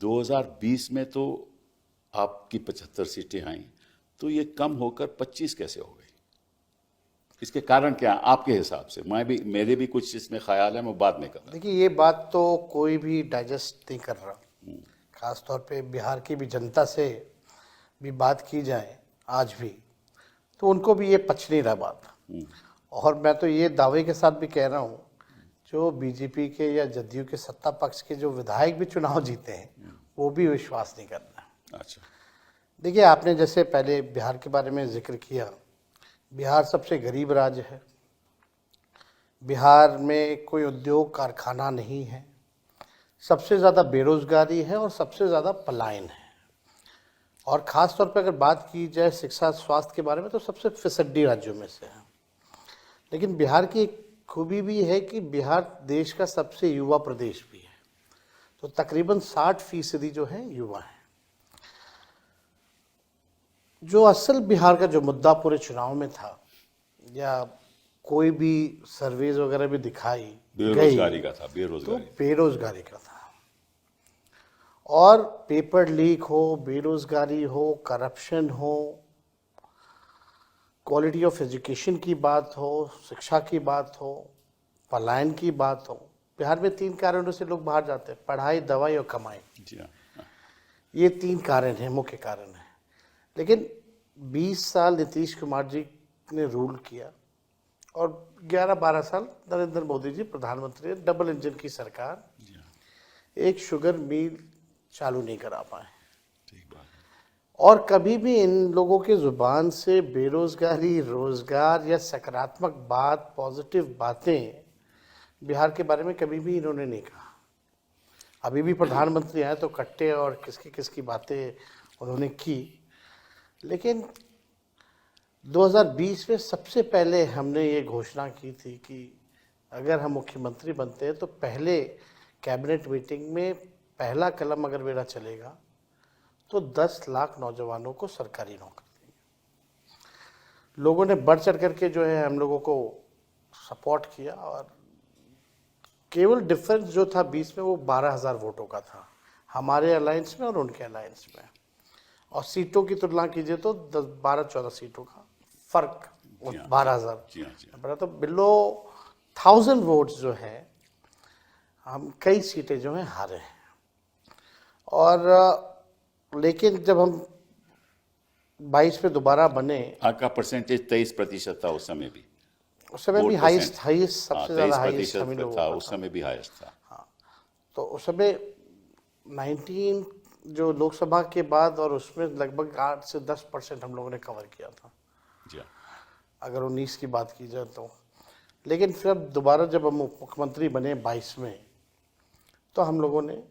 2020 में तो आपकी 75 सीटें आई, तो ये कम होकर 25 कैसे हो गई? इसके कारण क्या आपके हिसाब से? मेरे भी कुछ इसमें ख्याल है, मैं बाद में करूँगा। देखिए, ये बात तो कोई भी डाइजेस्ट नहीं कर रहा। खास तौर पे बिहार की भी जनता से भी बात की जाए आज भी, तो उनको भी ये पच नहीं रहा बात। और मैं तो ये दावे के साथ भी कह रहा हूँ, जो बीजेपी के या जदयू के सत्ता पक्ष के जो विधायक भी चुनाव जीते हैं, वो भी विश्वास नहीं कर रहे। अच्छा। देखिए, आपने जैसे पहले बिहार के बारे में जिक्र किया, बिहार सबसे गरीब राज्य है। बिहार में कोई उद्योग कारखाना नहीं है, सबसे ज़्यादा बेरोजगारी है और सबसे ज़्यादा पलायन है। और ख़ास तौर पर अगर बात की जाए शिक्षा स्वास्थ्य के बारे में, तो सबसे फिसड्डी राज्यों में से है। लेकिन बिहार की एक खूबी भी है कि बिहार देश का सबसे युवा प्रदेश भी है। तो तकरीबन 60% जो है युवा हैं। जो असल बिहार का जो मुद्दा पूरे चुनाव में था, या कोई भी सर्वेज वगैरह भी दिखाई बेरोजगारी का था, तो बेरोजगारी का था। और पेपर लीक हो, बेरोजगारी हो, करप्शन हो, क्वालिटी ऑफ एजुकेशन की बात हो, शिक्षा की बात हो, पलायन की बात हो, बिहार में 3 कारणों से लोग बाहर जाते हैं: पढ़ाई, दवाई और कमाई। जी हाँ। ये 3 कारण हैं, मुख्य कारण हैं। लेकिन 20 साल नीतीश कुमार जी ने रूल किया और 11-12 साल नरेंद्र मोदी जी प्रधानमंत्री, डबल इंजन की सरकार, एक शुगर मिल चालू नहीं करा पाए। ठीक बात है। और कभी भी इन लोगों के जुबान से बेरोजगारी, रोजगार या सकारात्मक बात, पॉजिटिव बातें बिहार के बारे में कभी भी इन्होंने नहीं कहा। अभी भी प्रधानमंत्री आए तो कट्टे और किसकी बातें उन्होंने की। लेकिन 2020 में सबसे पहले हमने ये घोषणा की थी कि अगर हम मुख्यमंत्री बनते हैं तो पहले कैबिनेट मीटिंग में पहला कलम अगर मेरा चलेगा तो 10 लाख नौजवानों को सरकारी नौकरी देंगे। लोगों ने बढ़ चढ़ करके जो है हम लोगों को सपोर्ट किया। और केवल डिफरेंस जो था 20 में, वो 12,000 वोटों का था, हमारे अलायंस में और उनके अलायंस में। और सीटों की तुलना कीजिए तो 12-14 सीटों का फर्क, 12,000 बड़ा। तो बिलो 1000 वोट्स जो है, हम कई सीटें जो हैं हारे हैं। और लेकिन जब हम 22 में दोबारा बने, आपका परसेंटेज 23% था उस समय भी। उस समय भी हाईएस्ट सबसे ज़्यादा हाईएस्ट हम लोगों था उस समय भी हाईएस्ट था। हाँ, तो उस समय 19 जो लोकसभा के बाद, और उसमें लगभग 8 से 10% हम लोगों ने कवर किया था, जी अगर 19 की बात की जाए तो। लेकिन फिर दोबारा जब हम मुख्यमंत्री बने 22 में, तो हम लोगों ने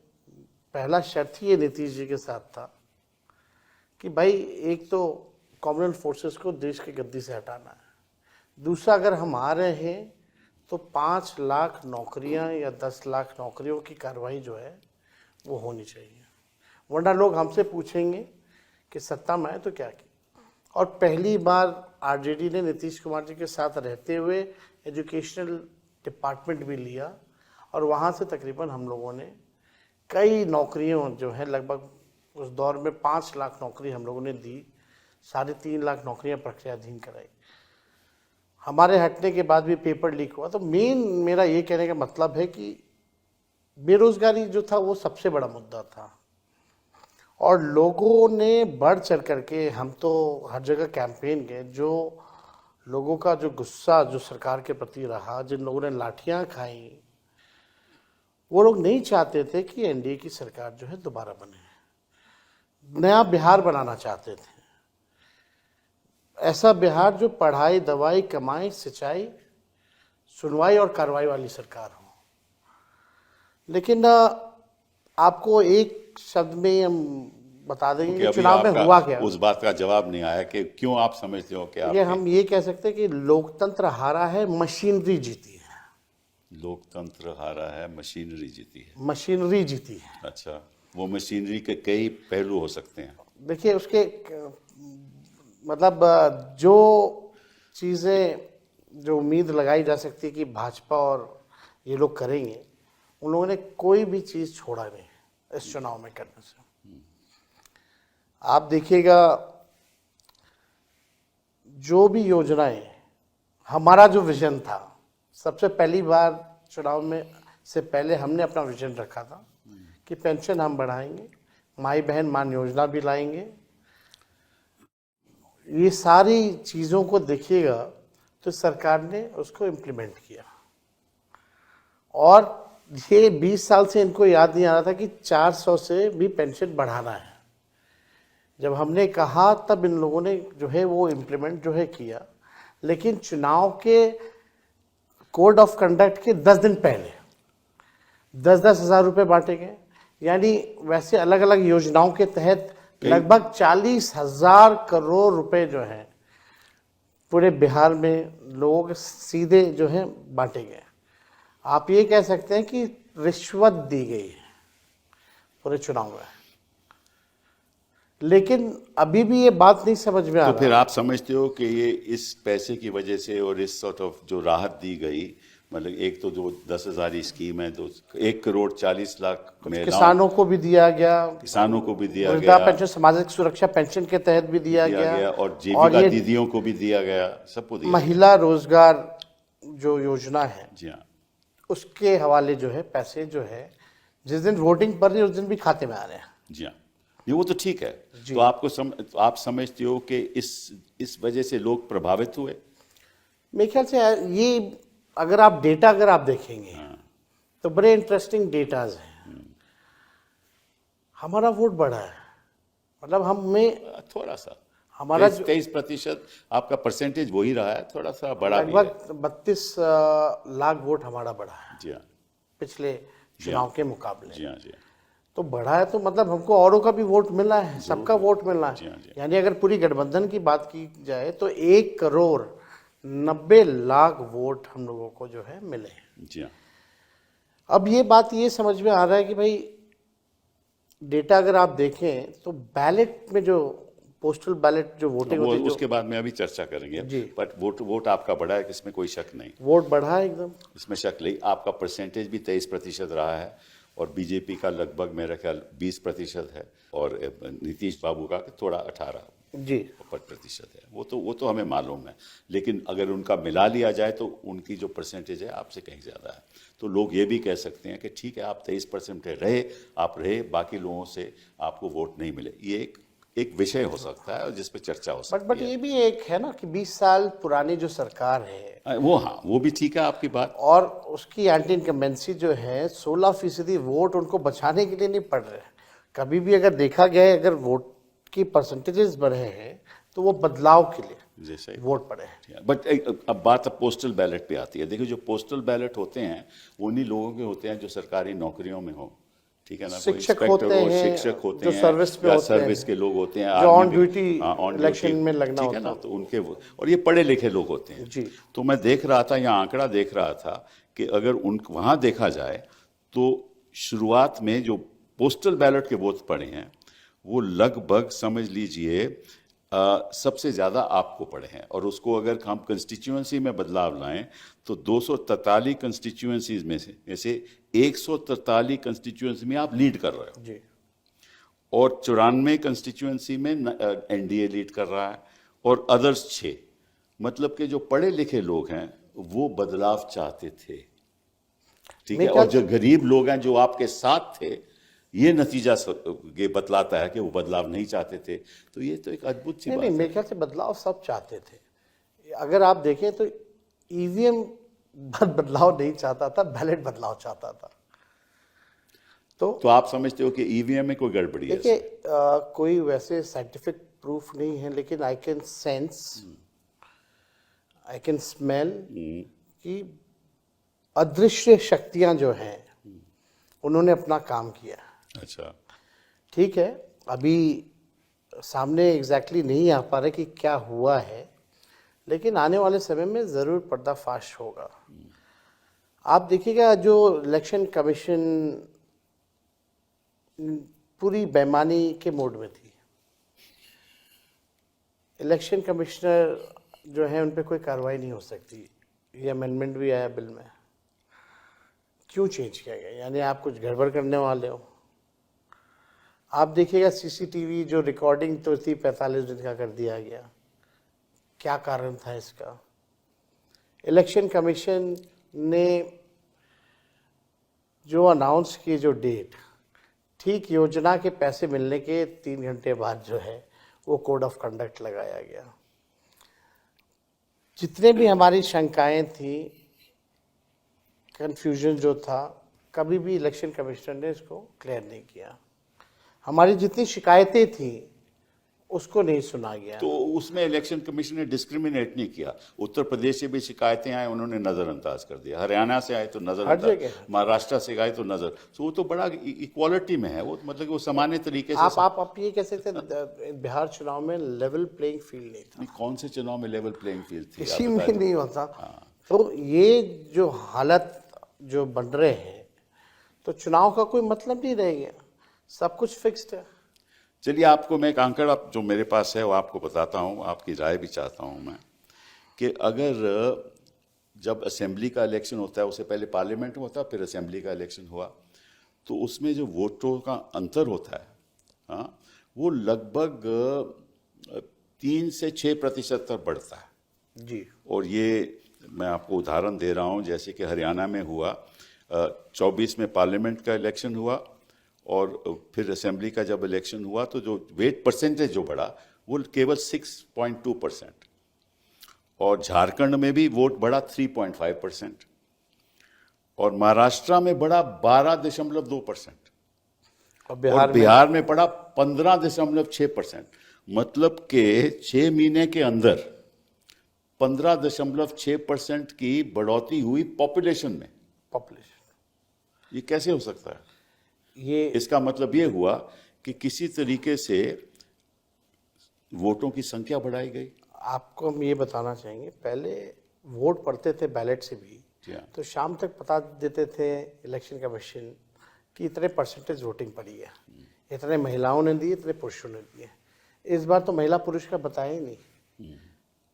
पहला शर्त ही ये नीतीश जी के साथ था कि भाई, एक तो कॉमनवेल्थ फोर्सेस को देश की गद्दी से हटाना है, दूसरा अगर हम आ रहे हैं तो 5 लाख नौकरियां या 10 लाख नौकरियों की कार्रवाई जो है वो होनी चाहिए, वरना लोग हमसे पूछेंगे कि सत्ता में आए तो क्या किया। और पहली बार आरजेडी ने नीतीश कुमार जी के साथ रहते हुए एजुकेशनल डिपार्टमेंट भी लिया, और वहाँ से तकरीबन हम लोगों ने कई नौकरियों जो है, लगभग उस दौर में 5 लाख नौकरी हम लोगों ने दी, 3.5 लाख नौकरियां प्रक्रियाधीन कराई। हमारे हटने के बाद भी पेपर लीक हुआ। तो मेन मेरा ये कहने का मतलब है कि बेरोजगारी जो था वो सबसे बड़ा मुद्दा था, और लोगों ने बढ़ चढ़ करके, हम तो हर जगह कैंपेन गए, जो लोगों का जो गुस्सा जो सरकार के प्रति रहा, जिन लोगों ने लाठियां खाई, वो लोग नहीं चाहते थे कि एनडीए की सरकार जो है दोबारा बने। नया बिहार बनाना चाहते थे, ऐसा बिहार जो पढ़ाई, दवाई, कमाई, सिंचाई, सुनवाई और कार्रवाई वाली सरकार हो। लेकिन आपको एक शब्द में हम बता देंगे कि चुनाव में हुआ क्या। उस बात का जवाब नहीं आया कि क्यों आप समझते हो कि ये हम ये कह सकते हैं कि लोकतंत्र हारा है, मशीनरी जीती है। लोकतंत्र हारा है, मशीनरी जीती है। मशीनरी जीती है। अच्छा, वो मशीनरी के कई पहलू हो सकते हैं। देखिए, उसके मतलब जो चीज़ें जो उम्मीद लगाई जा सकती है कि भाजपा और ये लोग करेंगे, उन लोगों ने कोई भी चीज़ छोड़ा नहीं। इस चुनाव में करने से। आप देखिएगा जो भी योजनाएं, हमारा जो विजन था, सबसे पहली बार चुनाव में से पहले हमने अपना विजन रखा था कि पेंशन हम बढ़ाएंगे, माई बहन मान योजना भी लाएंगे। ये सारी चीज़ों को देखिएगा तो सरकार ने उसको इम्प्लीमेंट किया। और ये 20 साल से इनको याद नहीं आ रहा था कि 400 से भी पेंशन बढ़ाना है। जब हमने कहा तब इन लोगों ने जो है वो इम्प्लीमेंट जो है किया। लेकिन चुनाव के कोड ऑफ कंडक्ट के 10 दिन पहले 10-10 हज़ार रुपये बांटे गए। यानी वैसे अलग अलग योजनाओं के तहत लगभग 40,000 करोड़ रुपए जो हैं पूरे बिहार में लोग सीधे जो है बांटे गए। आप ये कह सकते हैं कि रिश्वत दी गई है पूरे चुनाव में। लेकिन अभी भी ये बात नहीं समझ में आ रहा। तो फिर आप समझते हो कि ये इस पैसे की वजह से और इस सॉर्ट ऑफ जो राहत दी गई, मतलब एक तो जो 10,000 स्कीम है, तो 1,40,00,000 किसानों को भी दिया गया, किसानों को भी दिया वृद्धा गया, पेंशन, सामाजिक सुरक्षा पेंशन के तहत भी दिया गया, और जीविका दीदियों को भी दिया गया, सबको दिया। महिला रोजगार जो योजना है, जी हाँ, उसके हवाले जो है पैसे जो है जिस दिन वोटिंग पड़ रही है उस दिन भी खाते में आ रहे हैं। जी हाँ, ये वो तो ठीक है। तो आप समझते हो कि इस वजह से लोग प्रभावित हुए? मेरे ख्याल से ये अगर आप देखेंगे तो बड़े इंटरेस्टिंग डेटाज हैं। हमारा वोट बढ़ा है, मतलब हमें थोड़ा सा, हमारा 23% आपका परसेंटेज वही रहा है, थोड़ा सा बड़ा भी है। लगभग 32 लाख वोट हमारा बढ़ा है जी हाँ, पिछले चुनाव के मुकाबले। जी हाँ, जी हाँ। तो बढ़ा है तो मतलब हमको औरों का भी वोट मिला है, सबका वोट मिला जी हाँ, जी है। यानी अगर पूरी गठबंधन की बात की जाए तो 1,90,00,000 वोट हम लोगों को जो है मिले हैं। जी हाँ। अब ये बात ये समझ में आ रहा है कि भाई डेटा अगर आप देखें तो बैलेट में जो पोस्टल बैलेट जो वोटिंग होती है, उसके बाद में अभी चर्चा करेंगे। जी। बट वोट आपका बढ़ा है, इसमें कोई शक नहीं, वोट बढ़ा है एकदम, इसमें शक नहीं। आपका परसेंटेज भी 23% रहा है, और बीजेपी का लगभग मेरा ख्याल 20% है, और नीतीश बाबू का थोड़ा 18% है। वो तो हमें मालूम है। लेकिन अगर उनका मिला लिया जाए तो उनकी जो परसेंटेज है आपसे कहीं ज़्यादा है। तो लोग ये भी कह सकते हैं कि ठीक है, आप 23% रहे, आप रहे, बाकी लोगों से आपको वोट नहीं मिले। ये एक विषय हो सकता है और जिस पे चर्चा हो सकती है। बट ये भी एक है ना कि 20 साल पुरानी जो सरकार है वो भी ठीक है आपकी बात। और उसकी एंटी इनकम्बेंसी जो है 16% वोट उनको बचाने के लिए नहीं पड़ रहे। कभी भी अगर देखा गया है, अगर वोट की परसेंटेजेस बढ़े हैं तो वो बदलाव के लिए जैसे वोट पड़े हैं। बट अब बात पोस्टल बैलेट पे आती है। देखिए, जो पोस्टल बैलेट होते हैं उन्हीं लोगों के होते हैं जो सरकारी नौकरियों में हो, ठीक है ना। कोई शिक्षक इंस्पेक्टर होते हो, हैं, शिक्षक होते जो हैं, सर्विस पे या होते सर्विस हैं, के लोग होते हैं, जो on army duty on election duty, में लगना ठीक है ना। होता तो उनके और ये पढ़े लिखे लोग होते हैं। जी। तो मैं देख रहा था, यहाँ आंकड़ा देख रहा था कि अगर वहाँ देखा जाए तो शुरुआत में जो पोस्टल बैलेट के वोट पड़े हैं वो लगभग समझ लीजिए सबसे ज़्यादा आपको पड़े हैं। और उसको अगर हम कंस्टिट्यूएंसी में बदलाव लाएं तो 243 कंस्टिट्यूएंसीज में से 143 कंस्टिट्यूएंसी में आप लीड कर रहे हो जी। और 94 कंस्टिट्यूएंसी में एनडीए लीड कर रहा है, और अदर्स 6। मतलब कि जो पढ़े लिखे लोग हैं वो बदलाव चाहते थे, ठीक है। और जो गरीब लोग हैं जो आपके साथ थे, ये नतीजा ये बतलाता है कि वो बदलाव नहीं चाहते थे। तो ये तो एक अद्भुत सी बात है। नहीं, मेरे ख्याल से बदलाव सब चाहते थे। अगर आप देखें तो ईवीएम बदलाव नहीं चाहता था, बैलेट बदलाव चाहता था। तो आप समझते हो कि ईवीएम में कोई गड़बड़ी है? देखिए, कोई वैसे साइंटिफिक प्रूफ नहीं है, लेकिन I can sense, I can smell कि अदृश्य शक्तियां जो हैं उन्होंने अपना काम किया। अच्छा, ठीक है, अभी सामने एग्जैक्टली नहीं आ पा रहे कि क्या हुआ है, लेकिन आने वाले समय में ज़रूर पर्दाफाश होगा। आप देखिएगा जो इलेक्शन कमीशन पूरी बेईमानी के मोड में थी। इलेक्शन कमिश्नर जो है उन पर कोई कार्रवाई नहीं हो सकती। ये अमेंडमेंट भी आया बिल में। क्यों चेंज किया गया? यानी आप कुछ गड़बड़ करने वाले हो। आप देखिएगा सीसीटीवी जो रिकॉर्डिंग तो थी 45 दिन का कर दिया गया। क्या कारण था इसका? इलेक्शन कमीशन ने जो अनाउंस की जो डेट, ठीक योजना के पैसे मिलने के 3 घंटे बाद जो है वो कोड ऑफ कंडक्ट लगाया गया। जितने भी हमारी शंकाएं थी, कंफ्यूजन जो था, कभी भी इलेक्शन कमिश्नर ने इसको क्लियर नहीं किया। हमारी जितनी शिकायतें थी उसको नहीं सुना गया। तो उसमें इलेक्शन कमीशन ने डिस्क्रिमिनेट नहीं किया। उत्तर प्रदेश से भी शिकायतें आए, उन्होंने नजरअंदाज कर दिया। हरियाणा से आए तो नजरअंदाज, महाराष्ट्र से आए तो नजर, तो वो तो बड़ा इक्वालिटी में है वो, मतलब कि वो सामान्य तरीके से। आप ये कह सकते हैं बिहार चुनाव में लेवल प्लेइंग फील्ड नहीं था। कौन से चुनाव में लेवल प्लेइंग फील्ड थी? किसी में नहीं होता। तो ये जो हालत जो बन रहे हैं, तो चुनाव का कोई मतलब नहीं रह गया, सब कुछ फिक्स्ड है। चलिए, आपको मैं एक आंकड़ा जो मेरे पास है वो आपको बताता हूँ, आपकी राय भी चाहता हूँ मैं, कि अगर जब असेंबली का इलेक्शन होता है, उससे पहले पार्लियामेंट में होता है, फिर असेंबली का इलेक्शन हुआ, तो उसमें जो वोटों का अंतर होता है, हाँ, वो लगभग 3 से 6% तक बढ़ता है जी। और ये मैं आपको उदाहरण दे रहा हूँ, जैसे कि हरियाणा में हुआ 24 में पार्लियामेंट का इलेक्शन हुआ और फिर असेंबली का जब इलेक्शन हुआ तो जो वेट परसेंटेज जो बढ़ा वो केवल 6.2%, और झारखंड में भी वोट बढ़ा 3.5%, और महाराष्ट्र में बढ़ा 12.2%, और बिहार में बढ़ा 15.6%। मतलब के 6 महीने के अंदर 15.6% की बढ़ोतरी हुई पॉपुलेशन में। ये कैसे हो सकता है? ये इसका मतलब ये हुआ कि किसी तरीके से वोटों की संख्या बढ़ाई गई। आपको हम ये बताना चाहेंगे, पहले वोट पड़ते थे बैलेट से भी, तो शाम तक बता देते थे इलेक्शन कमीशन कि इतने परसेंटेज वोटिंग पड़ी है, इतने महिलाओं ने दिए, इतने पुरुषों ने दिए। इस बार तो महिला पुरुष का बताया ही नहीं,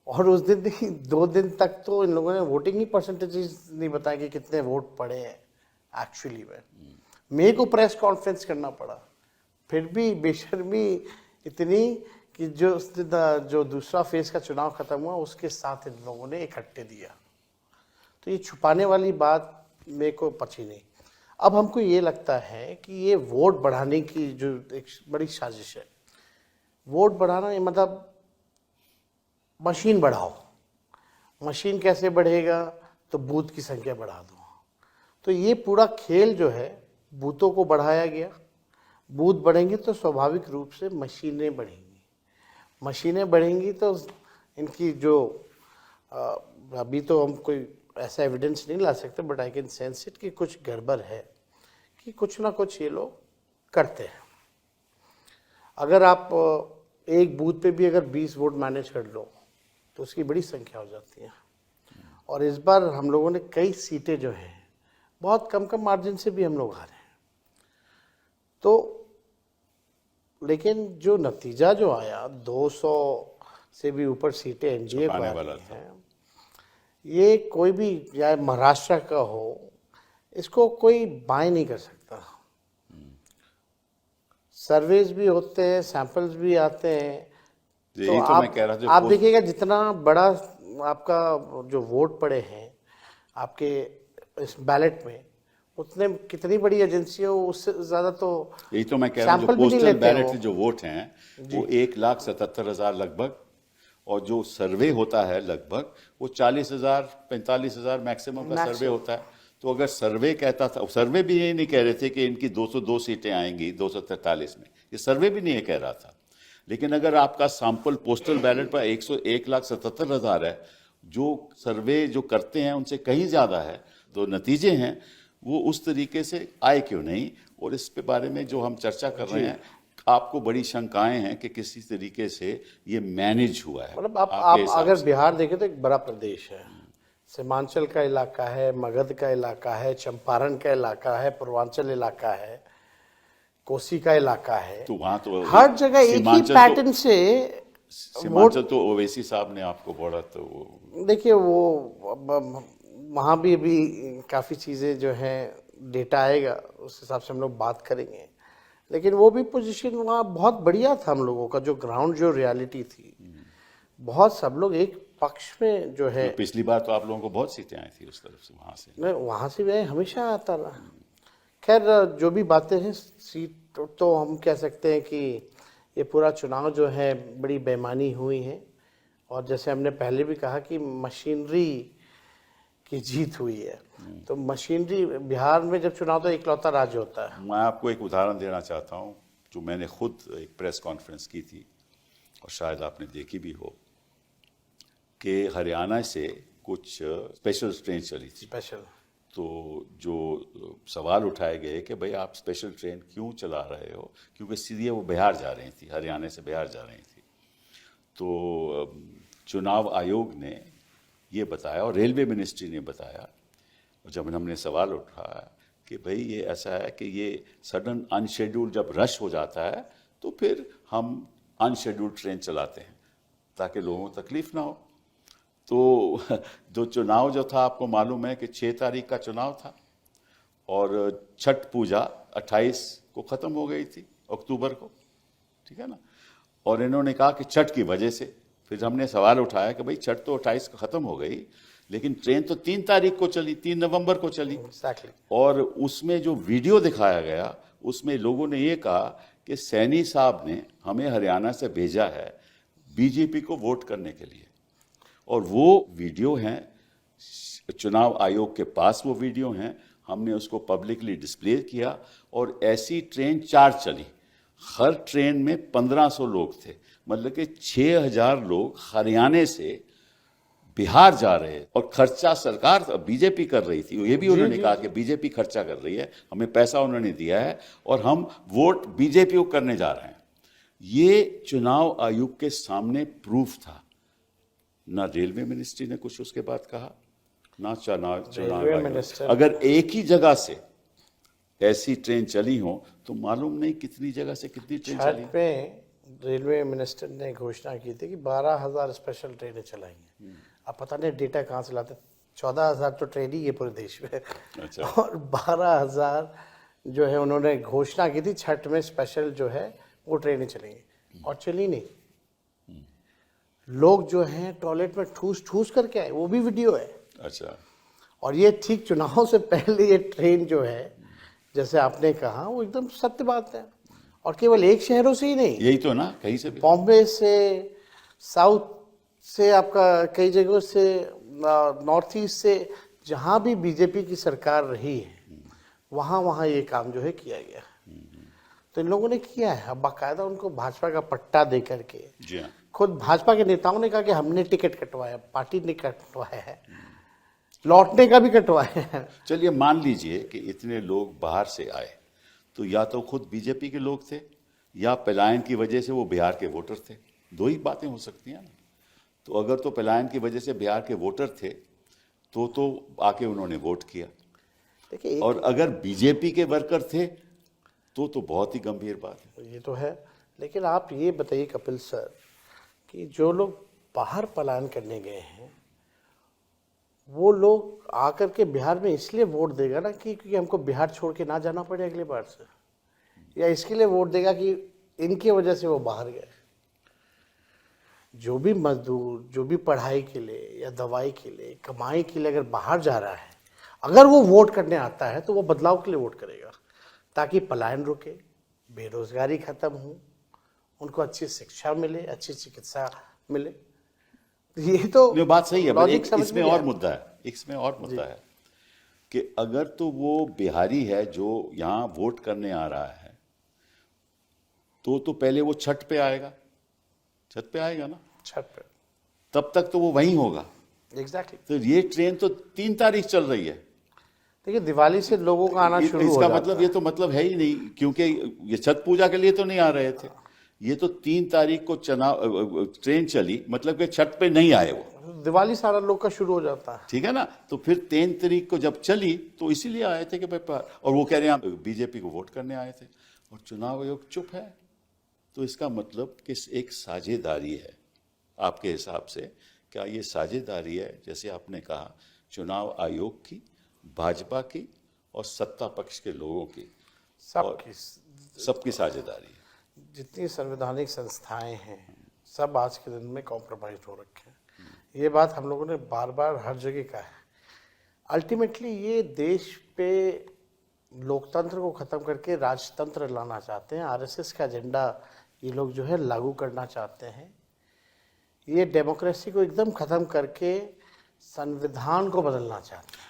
और उस दिन 2 दिन तक तो इन लोगों ने वोटिंग ही परसेंटेज नहीं बताया कि कितने वोट पड़े हैं एक्चुअली में। मेरे को प्रेस कॉन्फ्रेंस करना पड़ा, फिर भी बेशर्मी इतनी कि जो दूसरा फेज का चुनाव खत्म हुआ उसके साथ इन लोगों ने इकट्ठे दिया। तो ये छुपाने वाली बात मेरे को पची नहीं। अब हमको ये लगता है कि ये वोट बढ़ाने की जो एक बड़ी साजिश है, वोट बढ़ाना ये मतलब मशीन बढ़ाओ। मशीन कैसे बढ़ेगा? तो बूथ की संख्या बढ़ा दो। तो ये पूरा खेल जो है बूथों को बढ़ाया गया। बूथ बढ़ेंगे तो स्वाभाविक रूप से मशीनें बढ़ेंगी। मशीनें बढ़ेंगी तो इनकी जो अभी तो हम कोई ऐसा एविडेंस नहीं ला सकते, but I can sense it कि कुछ गड़बड़ है, कि कुछ ना कुछ ये लोग करते हैं। अगर आप एक बूथ पे भी अगर 20 वोट मैनेज कर लो तो उसकी बड़ी संख्या हो जाती है। और इस बार हम लोगों ने कई सीटें जो हैं बहुत कम कम मार्जिन से भी हम लोग आ रहे हैं। तो लेकिन जो नतीजा जो आया, 200 से भी ऊपर सीटें एनडीए को आ रही हैं, ये कोई भी या महाराष्ट्र का हो, इसको कोई बाय नहीं कर सकता। सर्वेज भी होते हैं, सैंपल्स भी आते हैं, तो आप देखिएगा जितना बड़ा आपका जो वोट पड़े हैं आपके इस बैलेट में, उतने कितनी बड़ी एजेंसी हो उससे ज्यादा तो यही तो मैं कह रहा हूँ, जो पोस्टल बैलेट जो वोट हैं वो 1,77,000 लगभग, और जो सर्वे होता है लगभग वो 40,000 45,000 मैक्सिमम का सर्वे होता है। तो अगर सर्वे कहता था, सर्वे भी यही नहीं कह रहे थे कि इनकी 202 सीटें आएंगी 243 में, ये सर्वे भी नहीं कह रहा था। लेकिन अगर आपका सैंपल पोस्टल बैलेट पर 1,77,000 है, जो सर्वे जो करते हैं उनसे कहीं ज़्यादा है, तो नतीजे हैं वो उस तरीके से आए क्यों नहीं। और इस पे बारे में जो हम चर्चा कर रहे हैं, आपको बड़ी शंकाएं हैं कि किसी तरीके से ये मैनेज हुआ है। मतलब आप अगर बिहार देखें तो एक बड़ा प्रदेश है, सीमांचल का इलाका है, मगध का इलाका है, चंपारण का इलाका है, पूर्वांचल इलाका है, कोसी का इलाका है, तो वहां तो हर जगह एक ही पैटर्न से सीमांचल तो ओवैसी साहब ने आपको बोला, तो वो देखिए वो वहाँ भी अभी काफ़ी चीज़ें जो हैं डेटा आएगा उस हिसाब से हम लोग बात करेंगे। लेकिन वो भी पोजीशन वहाँ बहुत बढ़िया था हम लोगों का, जो ग्राउंड जो रियलिटी थी, बहुत सब लोग एक पक्ष में जो है। पिछली बार तो आप लोगों को बहुत सीटें आई थी उस तरफ से, वहां से। मैं वहाँ से मैं हमेशा आता रहा। खैर जो भी बातें हैं, सीट तो हम कह सकते हैं कि ये पूरा चुनाव जो है बड़ी बेईमानी हुई है, और जैसे हमने पहले भी कहा कि मशीनरी की जीत हुई है। तो मशीनरी, बिहार में जब चुनाव तो इकलौता राज्य होता है। मैं आपको एक उदाहरण देना चाहता हूं, जो मैंने खुद एक प्रेस कॉन्फ्रेंस की थी और शायद आपने देखी भी हो, कि हरियाणा से कुछ स्पेशल ट्रेन चली थी। स्पेशल, तो जो सवाल उठाए गए कि भाई आप स्पेशल ट्रेन क्यों चला रहे हो, क्योंकि सीधे वो बिहार जा रही थी, हरियाणा से बिहार जा रही थी। तो चुनाव आयोग ने ये बताया और रेलवे मिनिस्ट्री ने बताया, और जब हमने सवाल उठाया कि भाई ये ऐसा है कि ये सडन अनशेड्यूल जब रश हो जाता है तो फिर हम अनशेड्यूल्ड ट्रेन चलाते हैं ताकि लोगों को तकलीफ ना हो। तो जो चुनाव जो था, आपको मालूम है कि 6 तारीख का चुनाव था और छठ पूजा 28 को ख़त्म हो गई थी, अक्टूबर को, ठीक है ना। और इन्होंने कहा कि छठ की वजह से, फिर हमने सवाल उठाया कि भाई छठ तो 28 को ख़त्म हो गई, लेकिन ट्रेन तो 3 तारीख को चली, 3 नवंबर को चली। Exactly. और उसमें जो वीडियो दिखाया गया, उसमें लोगों ने ये कहा कि सैनी साहब ने हमें हरियाणा से भेजा है बीजेपी को वोट करने के लिए। और वो वीडियो हैं, चुनाव आयोग के पास वो वीडियो हैं, हमने उसको पब्लिकली डिस्प्ले किया। और ऐसी ट्रेन 4 चली, हर ट्रेन में 1500 लोग थे, मतलब कि 6000 लोग हरियाणा से बिहार जा रहे हैं। और खर्चा सरकार बीजेपी कर रही थी, ये भी उन्होंने कहा कि बीजेपी खर्चा कर रही है, हमें पैसा उन्होंने दिया है और हम वोट बीजेपी को करने जा रहे हैं। ये चुनाव आयोग के सामने प्रूफ था। ना रेलवे मिनिस्ट्री ने कुछ उसके बाद कहा, ना चुनाव आयोग। अगर एक ही जगह से ऐसी ट्रेन चली हो तो मालूम नहीं कितनी जगह से कितनी ट्रेन चली। छठ में रेलवे मिनिस्टर ने घोषणा की थी कि 12,000 स्पेशल ट्रेनें चलाएंगे। अब पता नहीं डेटा कहाँ से लाते, 14,000 तो ट्रेन ही है पूरे देश में। अच्छा। और 12,000 जो है उन्होंने घोषणा की थी छठ में स्पेशल जो है वो ट्रेनें चलेंगी, और चली नहीं। लोग जो हैं टॉयलेट में ठूस ठूस करके आए, वो भी वीडियो है। अच्छा। और ये ठीक चुनाव से पहले ये ट्रेन जो है, जैसे आपने कहा, वो एकदम सत्य बात है। और केवल एक शहरों से ही नहीं, यही तो ना, कहीं से भी, बॉम्बे से, साउथ से, आपका कई जगहों से, नॉर्थ ईस्ट से, जहाँ भी बीजेपी की सरकार रही है वहाँ वहाँ ये काम जो है किया गया। तो इन लोगों ने किया है। अब बाकायदा उनको भाजपा का पट्टा दे करके, जी हाँ, खुद भाजपा के नेताओं ने कहा कि हमने टिकट कटवाया, पार्टी ने कटवाया है, लौटने का भी कटवाया है। चलिए मान लीजिए कि इतने लोग बाहर से आए, तो या तो खुद बीजेपी के लोग थे या पलायन की वजह से वो बिहार के वोटर थे। दो ही बातें हो सकती हैं ना। तो अगर तो पलायन की वजह से बिहार के वोटर थे तो आके उन्होंने वोट किया। देखिए, और अगर बीजेपी के वर्कर थे तो बहुत ही गंभीर बात है। ये तो है। लेकिन आप ये बताइए कपिल सर, कि जो लोग बाहर पलायन करने गए हैं, वो लोग आकर के बिहार में इसलिए वोट देगा ना कि क्योंकि हमको बिहार छोड़ के ना जाना पड़े अगले बार से, या इसके लिए वोट देगा कि इनकी वजह से वो बाहर गए। जो भी मजदूर, जो भी पढ़ाई के लिए या दवाई के लिए, कमाई के लिए अगर बाहर जा रहा है, अगर वो वोट करने आता है तो वो बदलाव के लिए वोट करेगा, ताकि पलायन रुके, बेरोजगारी खत्म हो, उनको अच्छी शिक्षा मिले, अच्छी चिकित्सा मिले। ये तो ये बात सही है, लॉजिक पर समझ इसमें में और आया। मुद्दा है, इसमें और मुद्दा है कि अगर तो वो बिहारी है जो यहाँ वोट करने आ रहा है, तो पहले वो छठ पे आएगा, छठ पे आएगा ना, छठ पे, तब तक तो वो वहीं होगा। एग्जैक्टली। तो ये ट्रेन तो 3 तारीख चल रही है। देखिए, दिवाली से लोगों का आना शुरू हो इसका जाता मतलब, है। ये तो मतलब है ही नहीं, क्योंकि ये छठ पूजा के लिए तो नहीं आ रहे थे। ये तो 3 तारीख को ट्रेन चली, मतलब कि छठ पे नहीं आए वो, दिवाली सारा लोग का शुरू हो जाता है। ठीक है ना। तो फिर 3 तारीख को जब चली तो इसीलिए आए थे कि भाई, और वो कह रहे हैं बीजेपी को वोट करने आए थे, और चुनाव आयोग चुप है। तो इसका मतलब कि एक साझेदारी है। आपके हिसाब से क्या ये साझेदारी है, जैसे आपने कहा, चुनाव आयोग की, भाजपा की और सत्ता पक्ष के लोगों की? सबकी, सबकी साझेदारी है। जितनी संवैधानिक संस्थाएं हैं सब आज के दिन में कॉम्प्रोमाइज हो रखे हैं। ये बात हम लोगों ने बार बार हर जगह कहा है। अल्टीमेटली ये देश पे लोकतंत्र को खत्म करके राजतंत्र लाना चाहते हैं। आरएसएस का एजेंडा ये लोग जो है लागू करना चाहते हैं। ये डेमोक्रेसी को एकदम खत्म करके संविधान को बदलना चाहते हैं।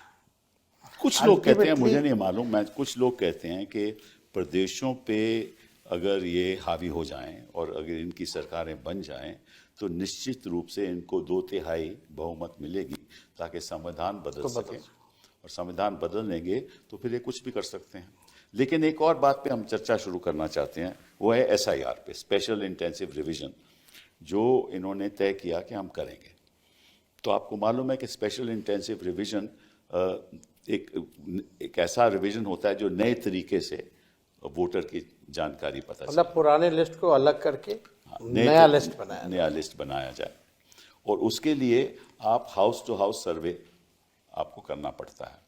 कुछ लोग कहते हैं, मुझे नहीं मालूम, मैं कुछ लोग कहते हैं कि प्रदेशों पे अगर ये हावी हो जाएं और अगर इनकी सरकारें बन जाएं तो निश्चित रूप से इनको 2/3 बहुमत मिलेगी ताकि संविधान बदल सके, और संविधान बदल लेंगे तो फिर ये कुछ भी कर सकते हैं। लेकिन एक और बात पे हम चर्चा शुरू करना चाहते हैं, वो है एसआईआर पे, स्पेशल इंटेंसिव रिवीजन, जो इन्होंने तय किया कि हम करेंगे। तो आपको मालूम है कि स्पेशल इंटेंसिव रिवीजन एक ऐसा रिवीजन होता है जो नए तरीके से वोटर की जानकारी पता चले। मतलब पुराने लिस्ट को अलग करके नया लिस्ट बनाया जाए, और उसके लिए आप हाउस टू हाउस सर्वे आपको करना पड़ता है।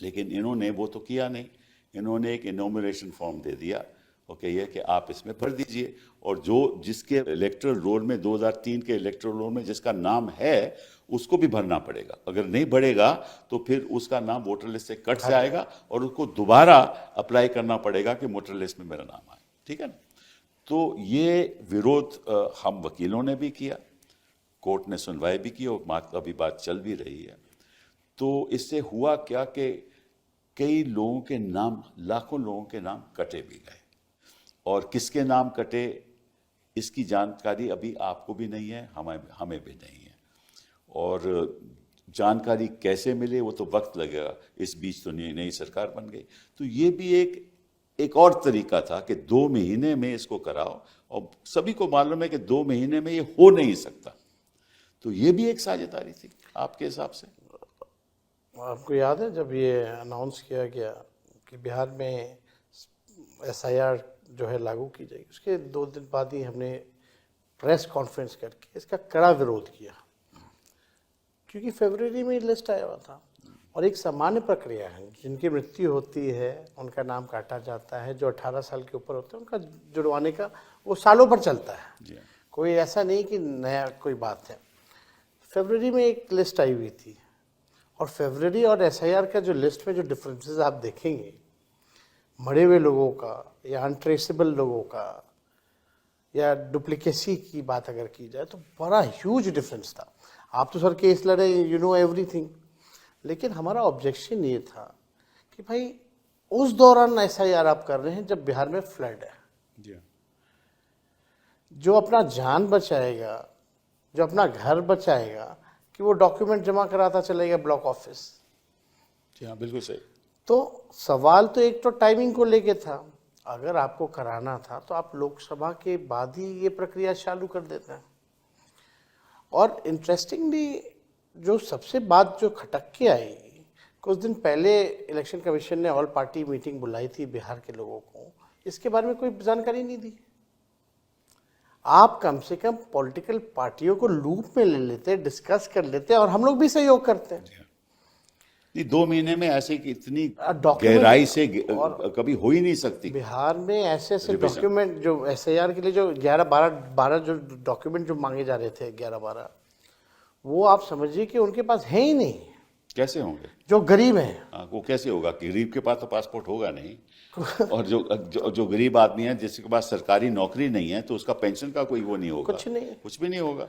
लेकिन इन्होंने वो तो किया नहीं, इन्होंने एक इनोमिनेशन फॉर्म दे दिया और कहिए कि आप इसमें भर दीजिए, और जो जिसके इलेक्टोरल रोल में 2003 के इलेक्टोरल रोल में जिसका नाम है उसको भी भरना पड़ेगा। अगर नहीं भरेगा तो फिर उसका नाम वोटर लिस्ट से कट जाएगा और उसको दोबारा अप्लाई करना पड़ेगा कि वोटर लिस्ट में मेरा नाम आए। ठीक है ना? तो ये विरोध हम वकीलों ने भी किया, कोर्ट ने सुनवाई भी की और अभी बात चल भी रही है। तो इससे हुआ क्या कि कई लोगों के नाम, लाखों लोगों के नाम कटे भी गए, और किसके नाम कटे इसकी जानकारी अभी आपको भी नहीं है, हमें भी नहीं है। और जानकारी कैसे मिले वो तो वक्त लगेगा। इस बीच तो नई सरकार बन गई, तो ये भी एक और तरीका था कि 2 महीने में इसको कराओ, और सभी को मालूम है कि 2 महीने में ये हो नहीं सकता। तो ये भी एक साझेदारी थी आपके हिसाब से? आपको याद है जब ये अनाउंस किया गया कि बिहार में एसआईआर जो है लागू की जाएगी, उसके 2 दिन बाद ही हमने प्रेस कॉन्फ्रेंस करके इसका कड़ा विरोध किया, क्योंकि फरवरी में लिस्ट आया हुआ था और एक सामान्य प्रक्रिया है। जिनकी मृत्यु होती है उनका नाम काटा जाता है, जो 18 साल के ऊपर होते हैं उनका जुड़वाने का वो सालों भर चलता है, कोई ऐसा नहीं कि नया कोई बात है। फरवरी में एक लिस्ट आई हुई थी, और फरवरी और एसआईआर का जो लिस्ट में जो डिफरेंसेस आप देखेंगे, मरे हुए लोगों का या अनट्रेसेबल लोगों का या डुप्लीकेसी की बात अगर की जाए तो बड़ा ह्यूज डिफरेंस था। आप तो सर केस लड़े, यू नो एवरीथिंग, लेकिन हमारा ऑब्जेक्शन ये था कि भाई उस दौरान एसआईआर आप कर रहे हैं जब बिहार में फ्लड है। जो अपना जान बचाएगा, जो अपना घर बचाएगा, कि वो डॉक्यूमेंट जमा कराता चलेगा ब्लॉक ऑफिस। हाँ, बिल्कुल सही। तो सवाल तो एक तो टाइमिंग को लेके था, अगर आपको कराना था तो आप लोकसभा के बाद ही ये प्रक्रिया चालू कर देते हैं। और इंटरेस्टिंगली जो सबसे बात जो खटक के आई, कुछ दिन पहले इलेक्शन कमीशन ने ऑल पार्टी मीटिंग बुलाई थी बिहार के लोगों को, इसके बारे में कोई जानकारी नहीं दी। आप कम से कम पॉलिटिकल पार्टियों को लूप में ले लेते, डिस्कस कर लेते, और हम लोग भी सहयोग करते हैं। 2 महीने में ऐसे कि इतनी गहराई से कभी हो ही नहीं सकती। बिहार में ऐसे डॉक्यूमेंट जो एसआईआर के लिए जो 11-12 जो डॉक्यूमेंट जो मांगे जा रहे थे 11-12, वो आप समझिए कि उनके पास है ही नहीं। कैसे होंगे? जो गरीब हैं वो कैसे होगा? गरीब के पास तो पासपोर्ट होगा नहीं, और जो गरीब आदमी है जिसके पास सरकारी नौकरी नहीं है तो उसका पेंशन का कोई वो नहीं होगा, कुछ नहीं, कुछ भी नहीं होगा।